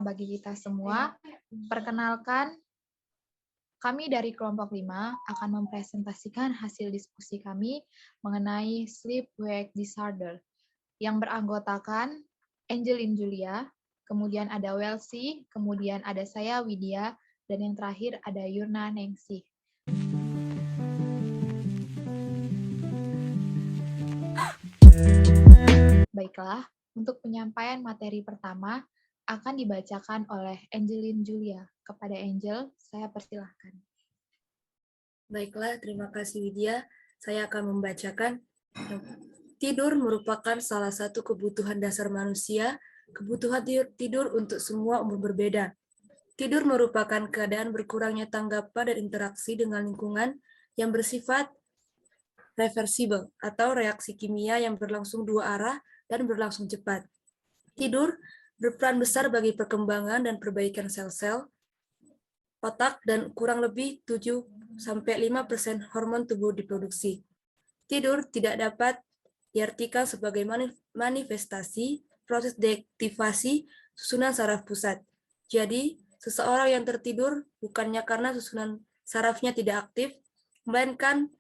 bagi kita semua. Perkenalkan, kami dari kelompok 5 akan mempresentasikan hasil diskusi kami mengenai sleep wake disorder yang beranggotakan Angelin Julia, kemudian ada Welsi, kemudian ada saya Widya, dan yang terakhir ada Yurna Nengsi. Baiklah, untuk penyampaian materi pertama akan dibacakan oleh Angelin Julia. Kepada Angel, saya persilahkan. Baiklah, terima kasih Widya. Saya akan membacakan. Tidur merupakan salah satu kebutuhan dasar manusia. Kebutuhan tidur untuk semua umur berbeda. Tidur merupakan keadaan berkurangnya tanggapan dan interaksi dengan lingkungan yang bersifat reversibel atau reaksi kimia yang berlangsung dua arah dan berlangsung cepat. Tidur berperan besar bagi perkembangan dan perbaikan sel-sel otak dan kurang lebih 7-5% hormon tubuh diproduksi. Tidur tidak dapat diartikan sebagai manifestasi proses deaktivasi susunan saraf pusat. Jadi, seseorang yang tertidur bukannya karena susunan sarafnya tidak aktif, melainkan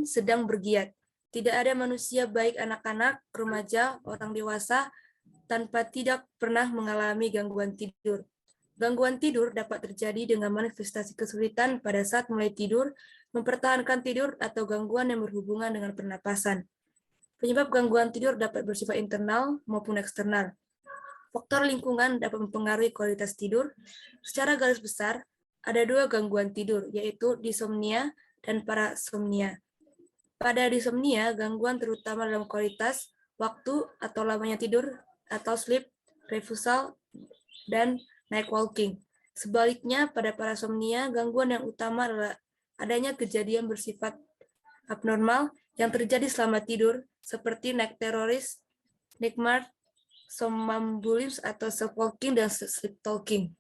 sedang bergiat. Tidak ada manusia baik anak-anak, remaja, orang dewasa tanpa tidak pernah mengalami gangguan tidur. Gangguan tidur dapat terjadi dengan manifestasi kesulitan pada saat mulai tidur, mempertahankan tidur, atau gangguan yang berhubungan dengan pernapasan. Penyebab gangguan tidur dapat bersifat internal maupun eksternal. Faktor lingkungan dapat mempengaruhi kualitas tidur. Secara garis besar, ada dua gangguan tidur, yaitu disomnia dan parasomnia. Pada disomnia, gangguan terutama dalam kualitas, waktu, atau lamanya tidur, atau sleep refusal, dan night walking. Sebaliknya, pada parasomnia, gangguan yang utama adalah adanya kejadian bersifat abnormal yang terjadi selama tidur, seperti night terrorist, nightmare, somnambulism atau sleepwalking, dan sleep talking.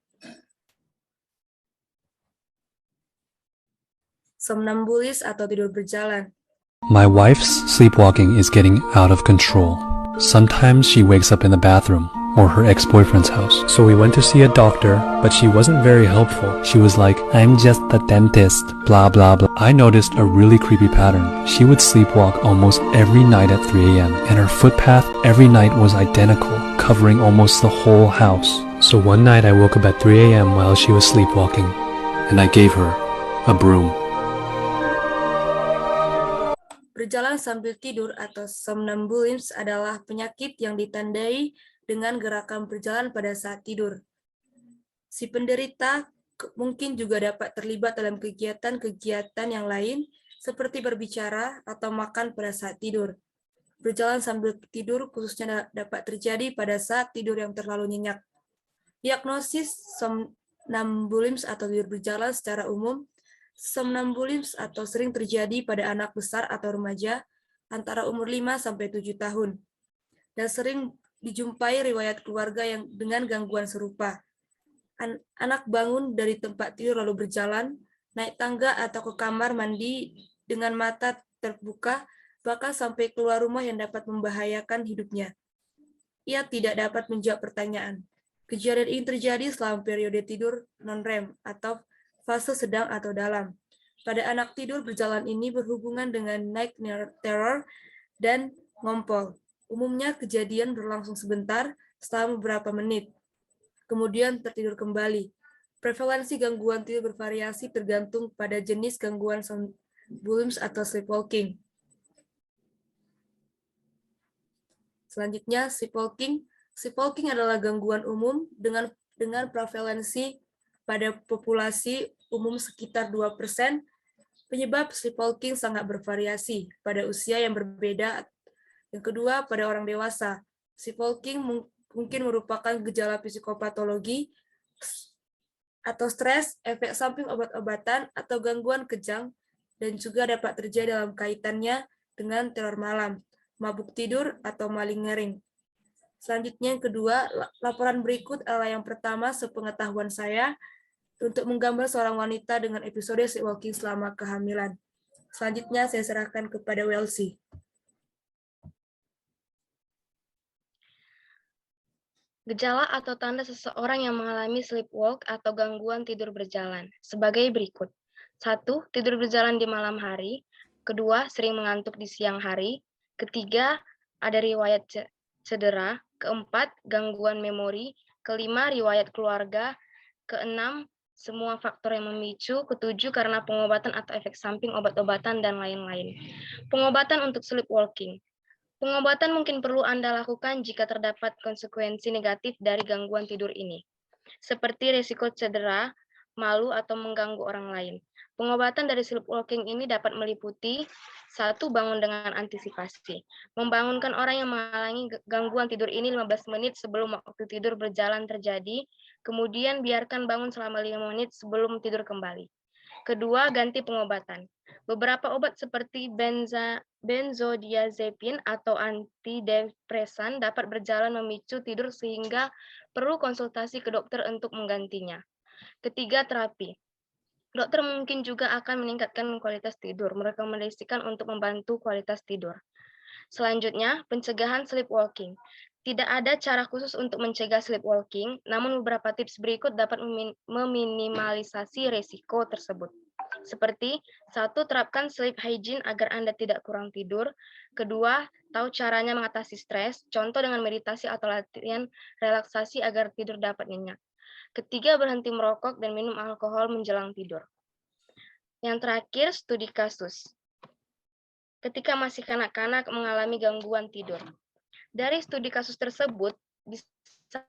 Somnambulis atau tidur berjalan. My wife's sleepwalking is getting out of control. Sometimes she wakes up in the bathroom or her ex-boyfriend's house. So we went to see a doctor, but she wasn't very helpful. She was like, "I'm just the dentist, blah blah blah." I noticed a really creepy pattern. She would sleepwalk almost every night at 3 a.m. and her footpath every night was identical, covering almost the whole house. So one night I woke up at 3 a.m. while she was sleepwalking, and I gave her a broom. Berjalan sambil tidur atau somnambulism adalah penyakit yang ditandai dengan gerakan berjalan pada saat tidur. Si penderita mungkin juga dapat terlibat dalam kegiatan-kegiatan yang lain, seperti berbicara atau makan pada saat tidur. Berjalan sambil tidur khususnya dapat terjadi pada saat tidur yang terlalu nyenyak. Diagnosis somnambulism atau tidur berjalan secara umum. Somnambulism atau sering terjadi pada anak besar atau remaja antara umur 5-7 tahun, dan sering dijumpai riwayat keluarga yang dengan gangguan serupa. Anak bangun dari tempat tidur lalu berjalan, naik tangga atau ke kamar mandi dengan mata terbuka, bahkan sampai keluar rumah yang dapat membahayakan hidupnya. Ia tidak dapat menjawab pertanyaan. Kejadian ini terjadi selama periode tidur non-REM atau fase sedang atau dalam. Pada anak tidur berjalan ini berhubungan dengan night terror dan ngompol. Umumnya kejadian berlangsung sebentar selama beberapa menit, kemudian tertidur kembali. Prevalensi gangguan tidur bervariasi tergantung pada jenis gangguan somnambulism atau sleepwalking. Selanjutnya, sleepwalking. Sleepwalking adalah gangguan umum dengan prevalensi pada populasi umum sekitar 2%. Penyebab sleepwalking sangat bervariasi pada usia yang berbeda. Yang kedua, pada orang dewasa. Sleepwalking mungkin merupakan gejala psikopatologi atau stres, efek samping obat-obatan, atau gangguan kejang, dan juga dapat terjadi dalam kaitannya dengan teror malam, mabuk tidur, atau malingering. Selanjutnya yang kedua, laporan berikut adalah yang pertama sepengetahuan saya untuk menggambar seorang wanita dengan episode sleepwalking selama kehamilan. Selanjutnya saya serahkan kepada Welsi. Gejala atau tanda seseorang yang mengalami sleepwalk atau gangguan tidur berjalan sebagai berikut. 1. Tidur berjalan di malam hari. 2. Sering mengantuk di siang hari. 3. Ada riwayat cedera. 4. Gangguan memori. 5. Riwayat keluarga. 6. Semua faktor yang memicu. 7. Karena pengobatan atau efek samping obat-obatan dan lain-lain. Pengobatan untuk sleepwalking. Pengobatan mungkin perlu Anda lakukan jika terdapat konsekuensi negatif dari gangguan tidur ini, seperti risiko cedera, malu, atau mengganggu orang lain. Pengobatan dari sleepwalking ini dapat meliputi 1. Bangun dengan antisipasi. Membangunkan orang yang mengalami gangguan tidur ini 15 menit sebelum waktu tidur berjalan terjadi, kemudian biarkan bangun selama 5 menit sebelum tidur kembali. 2. Ganti pengobatan. Beberapa obat seperti benzodiazepin atau antidepresan dapat berjalan memicu tidur sehingga perlu konsultasi ke dokter untuk menggantinya. 3. Terapi. Dokter mungkin juga akan meningkatkan kualitas tidur, merekomendasikan untuk membantu kualitas tidur. Selanjutnya, pencegahan sleepwalking. Tidak ada cara khusus untuk mencegah sleepwalking, namun beberapa tips berikut dapat meminimalisasi risiko tersebut. Seperti 1. Terapkan sleep hygiene agar Anda tidak kurang tidur. 2. Tahu caranya mengatasi stres, contoh dengan meditasi atau latihan relaksasi agar tidur dapat nyenyak. 3. Berhenti merokok dan minum alkohol menjelang tidur. Yang terakhir, studi kasus. Ketika masih kanak-kanak mengalami gangguan tidur. Dari studi kasus tersebut, disarankan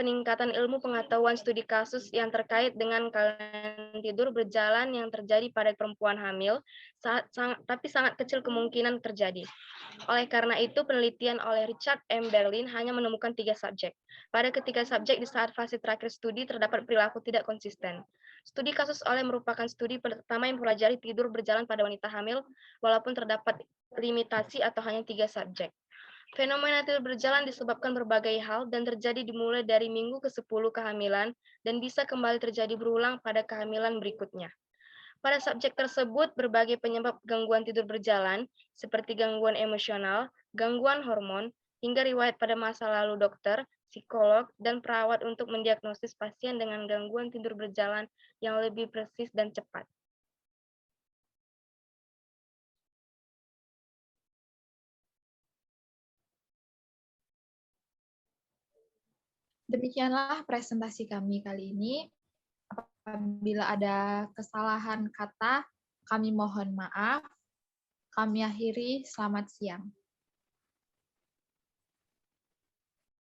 peningkatan ilmu pengetahuan studi kasus yang terkait dengan kelainan tidur berjalan yang terjadi pada perempuan hamil, tapi sangat kecil kemungkinan terjadi. Oleh karena itu, penelitian oleh Richard M. Berlin hanya menemukan 3 subjek. Pada ketiga subjek di saat fase terakhir studi terdapat perilaku tidak konsisten. Studi kasus oleh merupakan studi pertama yang mempelajari tidur berjalan pada wanita hamil, walaupun terdapat limitasi atau hanya 3 subjek. Fenomena tidur berjalan disebabkan berbagai hal dan terjadi dimulai dari minggu ke-10 kehamilan dan bisa kembali terjadi berulang pada kehamilan berikutnya. Pada subjek tersebut, berbagai penyebab gangguan tidur berjalan, seperti gangguan emosional, gangguan hormon, hingga riwayat pada masa lalu dokter, psikolog, dan perawat untuk mendiagnosis pasien dengan gangguan tidur berjalan yang lebih presis dan cepat. Demikianlah presentasi kami kali ini. Apabila ada kesalahan kata, kami mohon maaf. Kami akhiri, selamat siang.